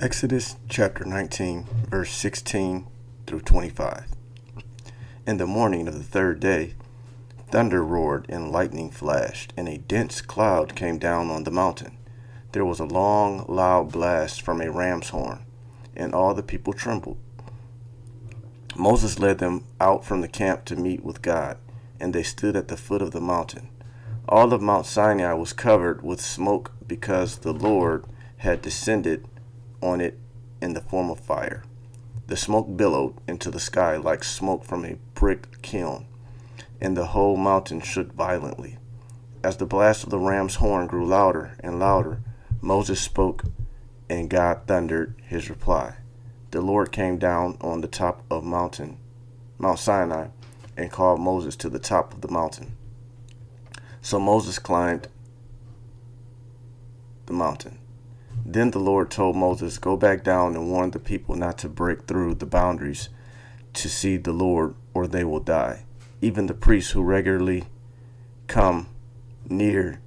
Exodus chapter 19, verse 16 through 25. In the morning of the third day, thunder roared and lightning flashed, and a dense cloud came down on the mountain. There was a long, loud blast from a ram's horn, and all the people trembled. Moses led them out from the camp to meet with God, and they stood at the foot of the mountain. All of Mount Sinai was covered with smoke because the Lord had descended on it in the form of fire. The smoke billowed into the sky like smoke from a brick kiln, and the whole mountain shook violently. As the blast of the ram's horn grew louder and louder, Moses spoke, and God thundered his reply. The Lord came down on the top of Mount Sinai, and called Moses to the top of the mountain. So Moses climbed the mountain. Then the Lord told Moses, "Go back down and warn the people not to break through the boundaries to see the Lord, or they will die. Even the priests who regularly come near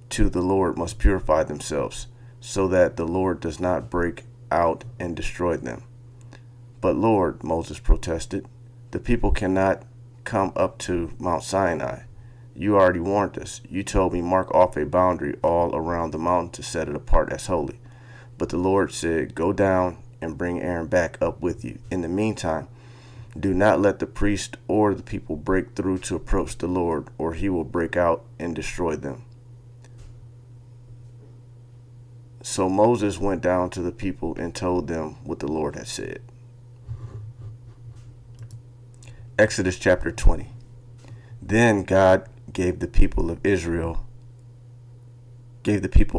to the Lord must purify themselves, so that the Lord does not break out and destroy them." "But Lord," Moses protested, "the people cannot come up to Mount Sinai. You already warned us. You told me mark off a boundary all around the mountain to set it apart as holy." But the Lord said, "Go down and bring Aaron back up with you. In the meantime, do not let the priest or the people break through to approach the Lord, or he will break out and destroy them." So Moses went down to the people and told them what the Lord had said. Exodus chapter 20. Then God gave the people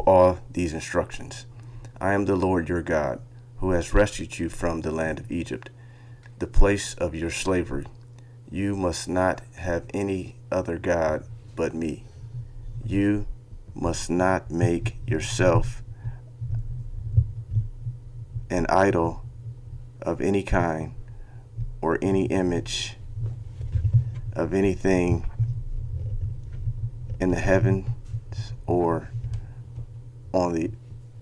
all these instructions. "I am the Lord your God, who has rescued you from the land of Egypt, the place of your slavery. You must not have any other God but me. You must not make yourself an idol of any kind, or any image of anything in the heavens or on the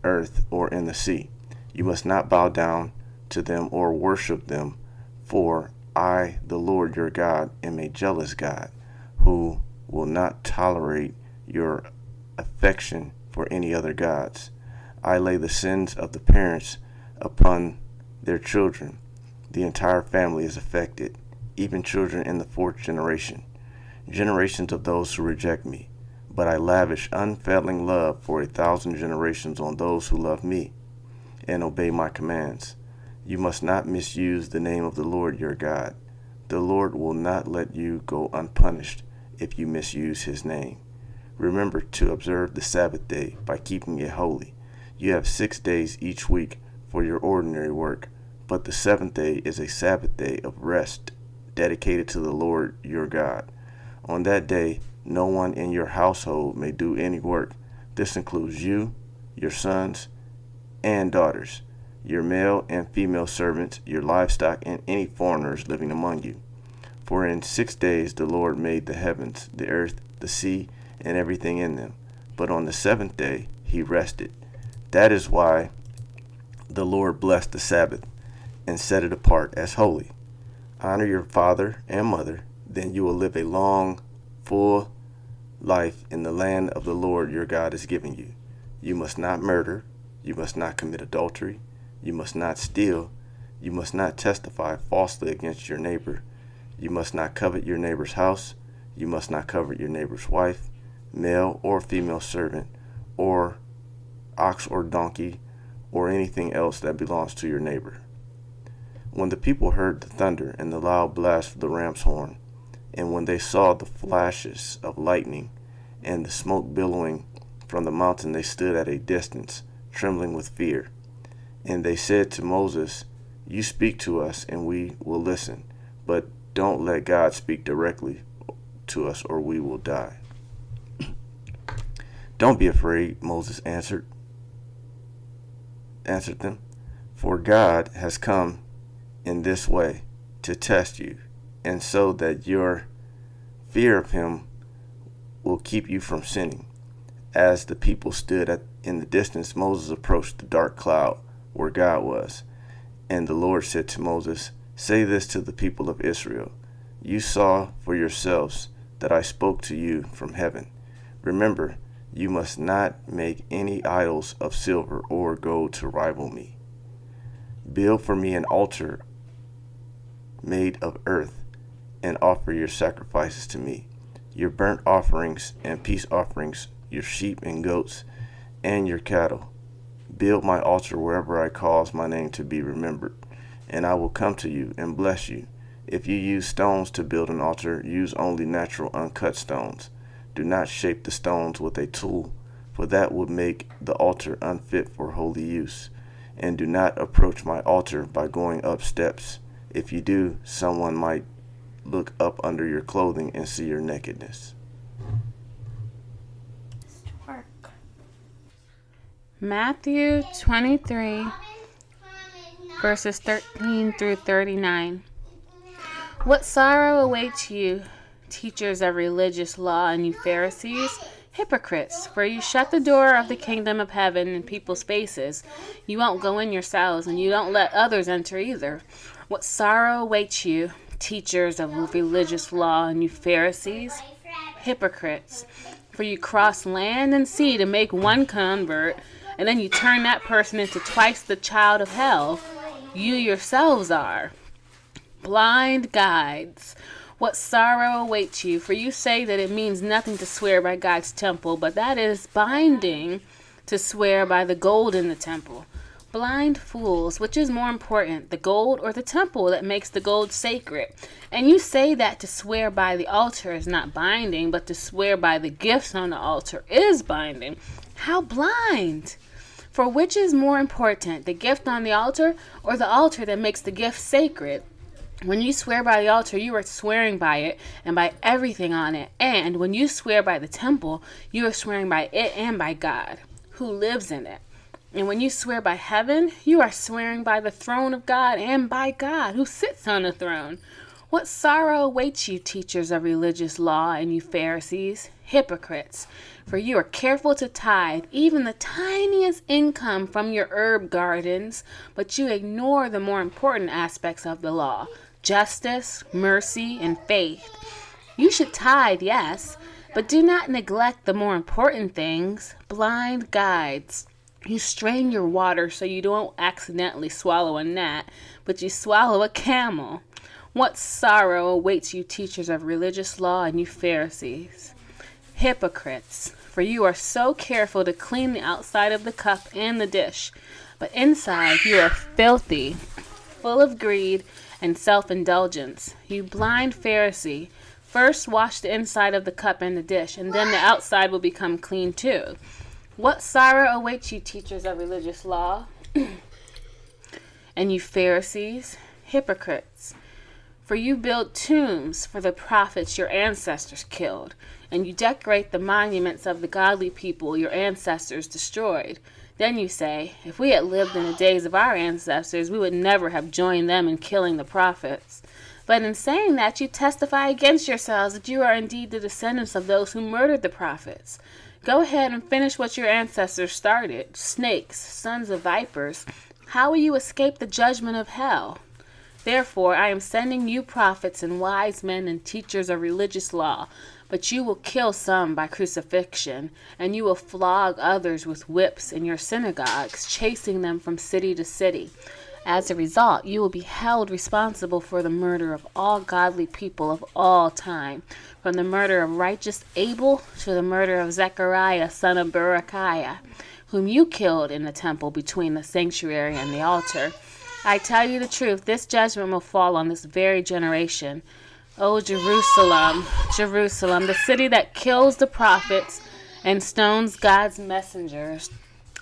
earth or in the sea. You must not bow down to them or worship them, for I, the Lord your God, am a jealous God, who will not tolerate your affection for any other gods. I lay the sins of the parents upon their children. The entire family is affected, even children in the fourth generation, generations of those who reject me. But I lavish unfailing love for 1,000 generations on those who love me and obey my commands. You must not misuse the name of the Lord your God. The Lord will not let you go unpunished if you misuse his name. Remember to observe the Sabbath day by keeping it holy. You have 6 days each week for your ordinary work, but the seventh day is a Sabbath day of rest dedicated to the Lord your God. On that day, no one in your household may do any work. This includes you, your sons and daughters, your male and female servants, your livestock, and any foreigners living among you. For in 6 days the Lord made the heavens, the earth, the sea, and everything in them. But on the seventh day he rested. That is why the Lord blessed the Sabbath and set it apart as holy. Honor your father and mother, then you will live a long, full life in the land of the Lord your God is giving you. You must not murder. You must not commit adultery. You must not steal. You must not testify falsely against your neighbor. You must not covet your neighbor's house. You must not covet your neighbor's wife, male or female servant, or ox or donkey, or anything else that belongs to your neighbor." When the people heard the thunder and the loud blast of the ram's horn, and when they saw the flashes of lightning and the smoke billowing from the mountain, they stood at a distance, trembling with fear. And they said to Moses, "You speak to us, and we will listen, but don't let God speak directly to us, or we will die." "Don't be afraid," Moses answered them, "for God has come in this way to test you, and so that your fear of him will keep you from sinning." As the people stood in the distance, Moses approached the dark cloud where God was. And the Lord said to Moses, "Say this to the people of Israel: You saw for yourselves that I spoke to you from heaven. Remember, you must not make any idols of silver or gold to rival me. Build for me an altar made of earth and offer your sacrifices to me, your burnt offerings and peace offerings, your sheep and goats, and your cattle. Build my altar wherever I cause my name to be remembered, and I will come to you and bless you. If you use stones to build an altar, use only natural uncut stones. Do not shape the stones with a tool, for that would make the altar unfit for holy use. And do not approach my altar by going up steps. If you do, someone might look up under your clothing and see your nakedness." Matthew 23, verses 13 through 39. What sorrow awaits you, teachers of religious law, and you Pharisees, hypocrites, for you shut the door of the kingdom of heaven in people's faces. You won't go in yourselves, and you don't let others enter either. What sorrow awaits you, teachers of religious law, and you Pharisees, hypocrites, for you cross land and sea to make one convert, and then you turn that person into twice the child of hell you yourselves are. Blind guides, what sorrow awaits you, for you say that it means nothing to swear by God's temple, but that is binding to swear by the gold in the temple. Blind fools, which is more important, the gold or the temple that makes the gold sacred? And you say that to swear by the altar is not binding, but to swear by the gifts on the altar is binding. How blind! For which is more important, the gift on the altar or the altar that makes the gift sacred? When you swear by the altar, you are swearing by it and by everything on it. And when you swear by the temple, you are swearing by it and by God, who lives in it. And when you swear by heaven, you are swearing by the throne of God and by God, who sits on the throne. What sorrow awaits you, teachers of religious law, and you Pharisees, hypocrites, for you are careful to tithe even the tiniest income from your herb gardens, but you ignore the more important aspects of the law: justice, mercy, and faith. You should tithe, yes, but do not neglect the more important things. Blind guides, you strain your water so you don't accidentally swallow a gnat, but you swallow a camel. What sorrow awaits you, teachers of religious law, and you Pharisees, hypocrites, for you are so careful to clean the outside of the cup and the dish, but inside you are filthy, full of greed and self-indulgence. You blind Pharisee, first wash the inside of the cup and the dish, and then the outside will become clean too. What sorrow awaits you, teachers of religious law, and you Pharisees, hypocrites, for you build tombs for the prophets your ancestors killed, and you decorate the monuments of the godly people your ancestors destroyed. Then you say, if we had lived in the days of our ancestors, we would never have joined them in killing the prophets. But in saying that, you testify against yourselves that you are indeed the descendants of those who murdered the prophets. Go ahead and finish what your ancestors started. Snakes, sons of vipers, how will you escape the judgment of hell? Therefore, I am sending you prophets and wise men and teachers of religious law, but you will kill some by crucifixion, and you will flog others with whips in your synagogues, chasing them from city to city. As a result, you will be held responsible for the murder of all godly people of all time, from the murder of righteous Abel to the murder of Zechariah, son of Berechiah, whom you killed in the temple between the sanctuary and the altar. I tell you the truth, this judgment will fall on this very generation. O Jerusalem, Jerusalem, the city that kills the prophets and stones God's messengers.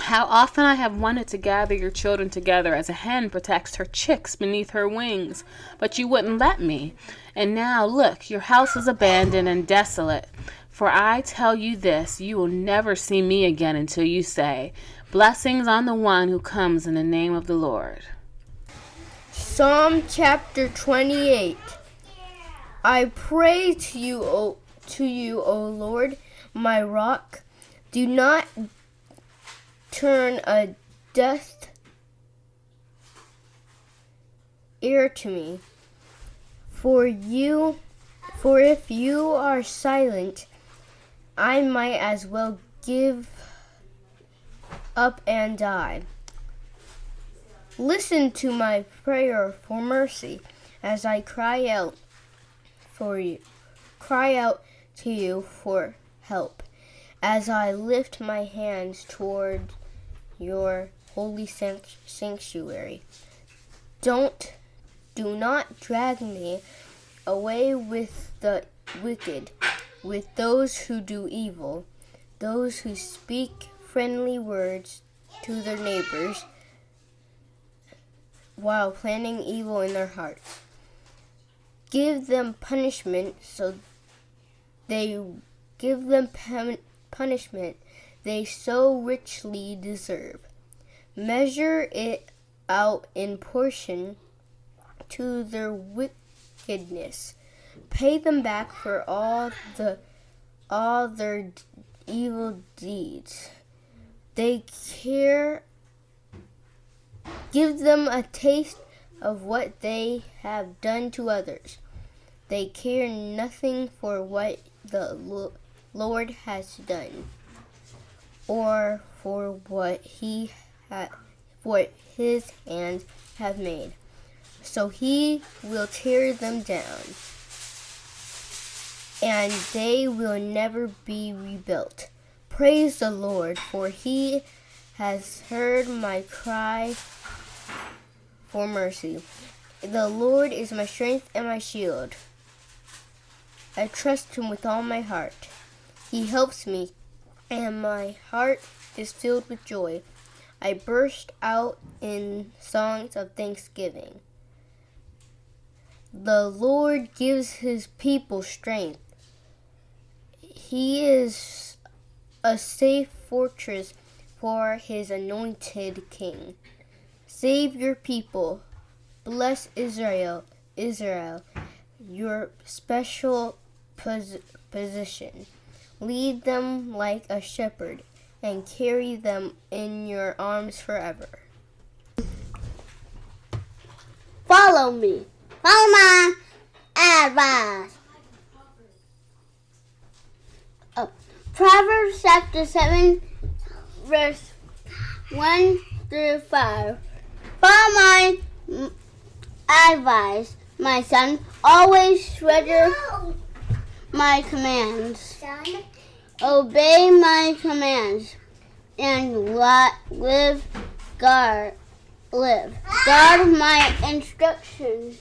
How often I have wanted to gather your children together as a hen protects her chicks beneath her wings, but you wouldn't let me. And now, look, your house is abandoned and desolate. For I tell you this, you will never see me again until you say, blessings on the one who comes in the name of the Lord. Psalm chapter 28. I pray to you, O Lord, my rock. Do not turn a deaf ear to me. For if you are silent, I might as well give up and die. Listen to my prayer for mercy as I cry out to you for help, as I lift my hands toward your holy sanctuary. Do not drag me away with the wicked, with those who do evil, those who speak friendly words to their neighbors while planning evil in their hearts. Give them punishment they so richly deserve. Measure it out in portion to their wickedness. Pay them back for all their evil deeds. Give them a taste of what they have done to others. They care nothing for what the Lord has done, or for what his hands have made. So he will tear them down, and they will never be rebuilt. Praise the Lord, for he has heard my cry for mercy. The Lord is my strength and my shield. I trust him with all my heart. He helps me, and my heart is filled with joy. I burst out in songs of thanksgiving. The Lord gives his people strength. He is a safe fortress for his anointed king. Save your people. Bless Israel, your special position. Lead them like a shepherd and carry them in your arms forever. Follow me. Follow my advice. Proverbs chapter 7, verse 1 through 5. Follow my advice, my son. Always treasure my commands. Obey my commands and guard my instructions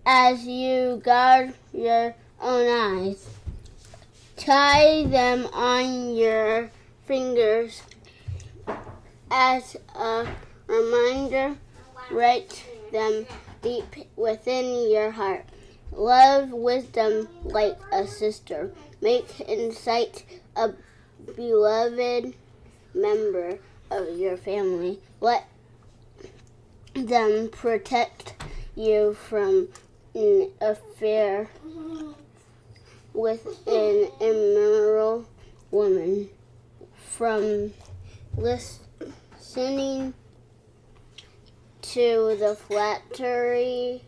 as you guard your own eyes. Tie them on your fingers as a reminder. Write them deep within your heart. Love wisdom like a sister. Make insight a beloved member of your family. Let them protect you from an affair with an immoral woman, from listening to the flattery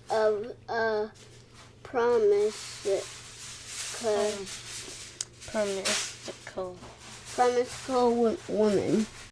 of a promiscuous woman.